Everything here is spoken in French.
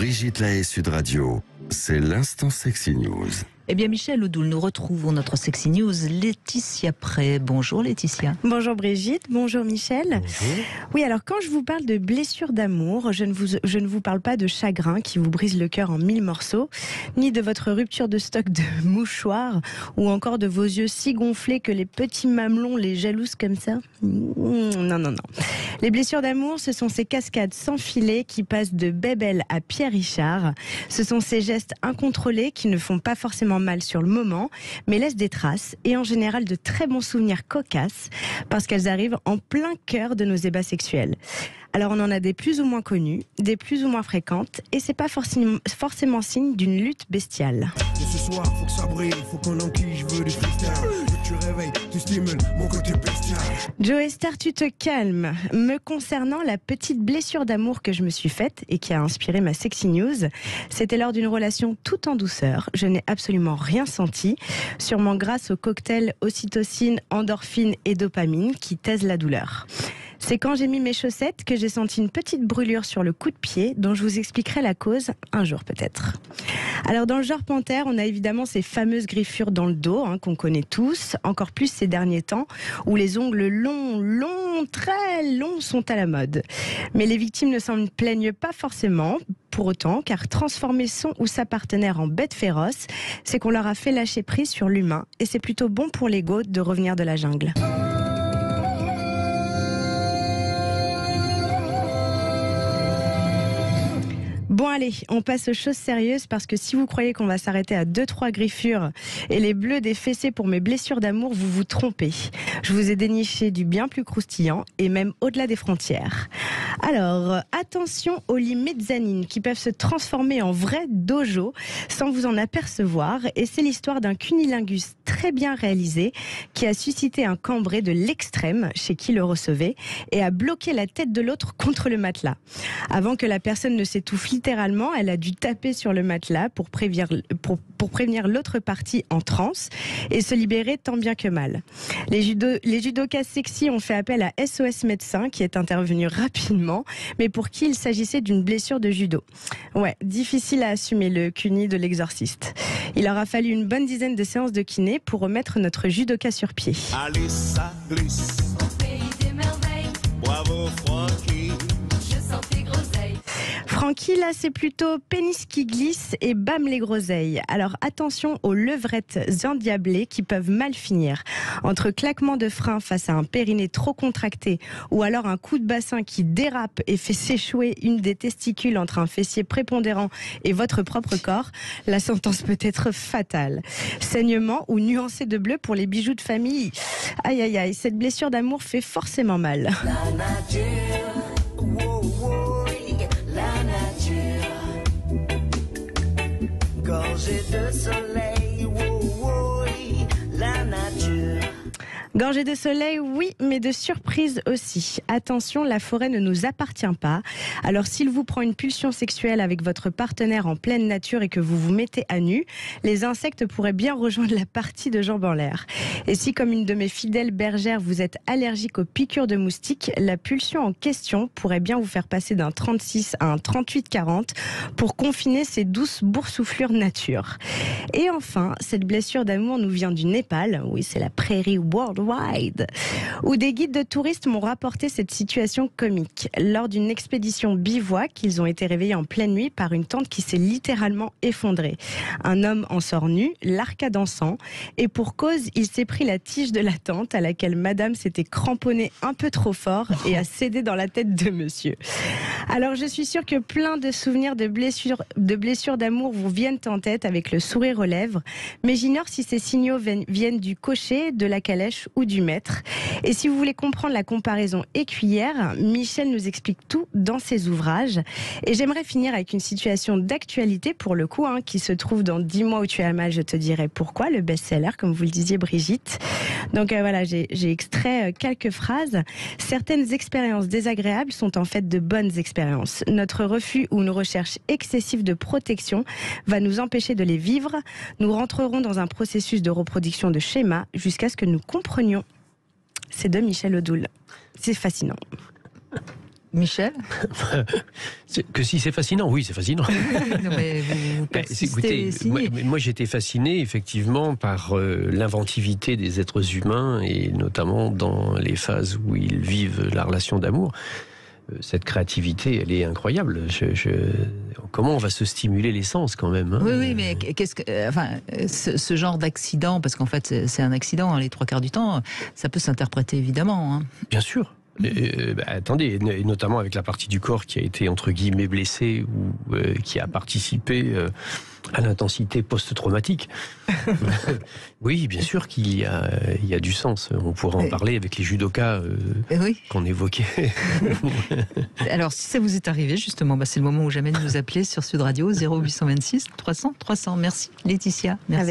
Brigitte Lahaie, Sud Radio, c'est l'instant Sexy News. Eh bien, Michel Odoul, nous retrouvons notre Sexy News, Laetitia Pré. Bonjour Laetitia. Bonjour Brigitte, bonjour Michel. Bonjour. Oui, alors quand je vous parle de blessures d'amour, je ne vous parle pas de chagrin qui vous brise le cœur en 1000 morceaux, ni de votre rupture de stock de mouchoirs, ou encore de vos yeux si gonflés que les petits mamelons les jalousent comme ça. Non, non, non. Les blessures d'amour, ce sont ces cascades sans filet qui passent de Bébel à Pierre Richard. Ce sont ces gestes incontrôlés qui ne font pas forcément mal sur le moment, mais laissent des traces et en général de très bons souvenirs cocasses parce qu'elles arrivent en plein cœur de nos ébats sexuels. Alors on en a des plus ou moins connues, des plus ou moins fréquentes et c'est pas forcément signe d'une lutte bestiale. Et ce soir, faut que ça brille, faut qu'on enquille, je veux du freestyle. Tu réveilles, tu stimules mon côté bestial. Joe Star, tu te calmes. Me concernant, la petite blessure d'amour que je me suis faite et qui a inspiré ma Sexy News, c'était lors d'une relation tout en douceur. Je n'ai absolument rien senti, sûrement grâce au cocktail ocytocine, endorphine et dopamine qui taisent la douleur. C'est quand j'ai mis mes chaussettes que j'ai senti une petite brûlure sur le coup de pied dont je vous expliquerai la cause un jour peut-être. Alors dans le genre panthère, on a évidemment ces fameuses griffures dans le dos qu'on connaît tous, encore plus ces derniers temps où les ongles longs, très longs sont à la mode. Mais les victimes ne s'en plaignent pas forcément pour autant, car transformer son ou sa partenaire en bête féroce, c'est qu'on leur a fait lâcher prise sur l'humain et c'est plutôt bon pour l'ego de revenir de la jungle. Bon allez, on passe aux choses sérieuses parce que si vous croyez qu'on va s'arrêter à 2-3 griffures et les bleus des fessées pour mes blessures d'amour, vous vous trompez. Je vous ai déniché du bien plus croustillant et même au-delà des frontières. Alors, attention aux lits mezzanines qui peuvent se transformer en vrai dojo sans vous en apercevoir et c'est l'histoire d'un cunilingus très bien réalisé qui a suscité un cambré de l'extrême chez qui le recevait et a bloqué la tête de l'autre contre le matelas. Avant que la personne ne s'étouffe littéralement, elle a dû taper sur le matelas pour prévenir l'autre partie en transe et se libérer tant bien que mal. Les judokas sexy ont fait appel à SOS Médecins qui est intervenu rapidement, mais pour qui il s'agissait d'une blessure de judo. Ouais, difficile à assumer le cuni de l'exorciste. Il aura fallu une bonne dizaine de séances de kiné pour remettre notre judoka sur pied. Allez, ça glisse. Au pays des merveilles, Bravo, Francky. je sens tes groseilles. Francky, là, c'est plutôt pénis qui glisse et bam les groseilles. Alors attention aux levrettes endiablées qui peuvent mal finir. Entre claquement de frein face à un périnée trop contracté ou alors un coup de bassin qui dérape et fait s'échouer une des testicules entre un fessier prépondérant et votre propre corps, la sentence peut être fatale. Saignement ou nuancé de bleu pour les bijoux de famille. Aïe aïe aïe, cette blessure d'amour fait forcément mal. La nature, wow, wow, la nature. Gorgée de soleil, wow, wow, la nature. Gorgée de soleil, oui, mais de surprise aussi. Attention, la forêt ne nous appartient pas. Alors s'il vous prend une pulsion sexuelle avec votre partenaire en pleine nature et que vous vous mettez à nu, les insectes pourraient bien rejoindre la partie de jambes en l'air. Et si, comme une de mes fidèles bergères, vous êtes allergique aux piqûres de moustiques, la pulsion en question pourrait bien vous faire passer d'un 36 à un 38-40 pour confiner ces douces boursouflures nature. Et enfin, cette blessure d'amour nous vient du Népal, oui, c'est la prairie worldwide, où des guides de touristes m'ont rapporté cette situation comique. Lors d'une expédition bivouac, ils ont été réveillés en pleine nuit par une tente qui s'est littéralement effondrée. Un homme en sort nu, l'arcade en sang, et pour cause, il s'est pris la tige de la tente à laquelle madame s'était cramponnée un peu trop fort et a cédé dans la tête de monsieur. Alors je suis sûre que plein de souvenirs de blessures d'amour vous viennent en tête avec le sourire aux lèvres, mais j'ignore si ces signaux viennent du cocher, de la calèche ou du maître. Et si vous voulez comprendre la comparaison écuyère, Michel nous explique tout dans ses ouvrages. Et j'aimerais finir avec une situation d'actualité pour le coup, qui se trouve dans 10 mois où tu as mal, je te dirai pourquoi, le best-seller, comme vous le disiez Brigitte. Donc voilà, j'ai extrait quelques phrases. Certaines expériences désagréables sont en fait de bonnes expériences. Notre refus ou une recherche excessive de protection va nous empêcher de les vivre. Nous rentrerons dans un processus de reproduction de schémas jusqu'à ce que nous comprenions. C'est de Michel Odoul. C'est fascinant. Michel? Que si c'est fascinant, oui, c'est fascinant. Non, mais vous persistez et signez. Moi, j'étais fasciné effectivement par l'inventivité des êtres humains et notamment dans les phases où ils vivent la relation d'amour. Cette créativité, elle est incroyable. Comment on va se stimuler les sens quand même, hein? Oui, mais ce genre d'accident, parce qu'en fait c'est un accident, hein, les 3/4 du temps, ça peut s'interpréter évidemment, hein. Bien sûr. Attendez, et notamment avec la partie du corps qui a été entre guillemets blessée ou qui a participé à l'intensité post-traumatique. Oui, bien sûr qu'il y a du sens. On pourra en parler avec les judokas qu'on évoquait. Alors, si ça vous est arrivé, justement, c'est le moment ou jamais de nous appeler sur Sud Radio 0826 300 300. Merci Laetitia. Merci.